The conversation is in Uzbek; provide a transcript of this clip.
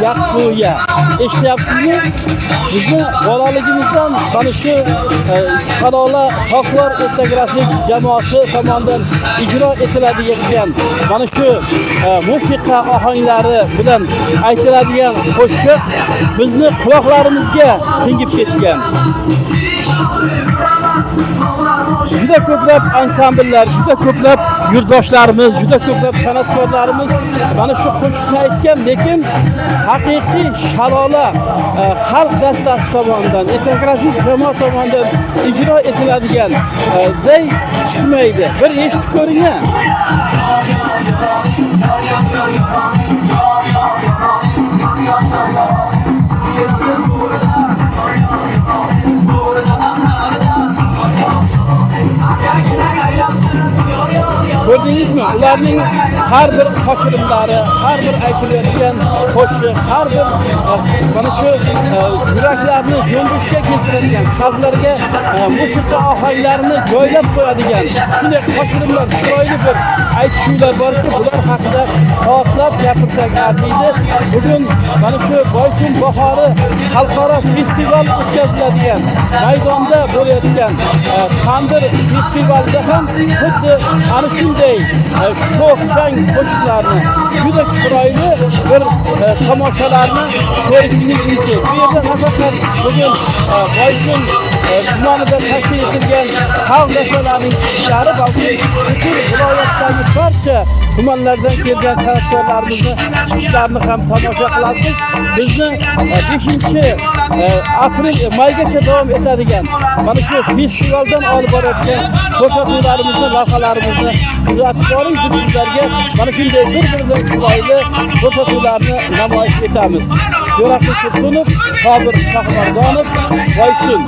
Yaqqu ya. Eshityapsizmi? Bizni bolaligimizdan mana shu Shalola folklor etnografik jamoasi tomonidan ijro etiladigan mana shu musiqa ohanglari bilan aytiladigan qo'shiq bizni quloqlarimizga singib ketgan. Juda ko'plab ansambllar, juda ko'plab yurtdoshlarimiz, juda ko'plab san'atkorlarimiz mana shu qo'shiqni aytgan, lekin haqiqiy Shalola xalq dastasi tomonidan, etnografik jamoa tomonidan ijro etiladigan day chiqmaydi. Bir eshitib ko'ring-a. Ko'rdingizmi? Ularning har bir qochirimlari, har bir aytilayotgan qo'shiq, har bir mana shu yuraklarni yo'nbishga keltiradigan, qalblarga musiqa ohanglarini joylab qo'yadigan shunday qochirimlar, chiroyli bir aytishuvlar borki, bular haqida soatlab gapirsak arziydi. Bugun mana shu Boysun bahori xalqaro festival o'tkaziladigan maydonda bo'layotgan Tandir festivalida ham xuddi ana shunday sho'x-shang qo'shiqlarni, juda chiroyli bir tomoshalarni ko'rishingiz mumkin. Bu yerda nafaqat bugun Boysun tumanida tashkil etilgan xalq dastalarining chiqishlari, balki butun viloyatdagi barcha tumanlardan kelgan san'atkorlarimizni chiqishlarini ham tomosha qilasiz. Bizni 5-maygacha davom etadigan mana shu festivaldan olib borayotgan ko'rsatuvlarimizni, lavhalarimizni kuzatib boring. Biz sizlarga mana shunday bir-biridan chiroyli ko'rsatuvlarni namoyish etamiz. Jo'raqul Tursunov, Sobir Shahmardonov, Boysun.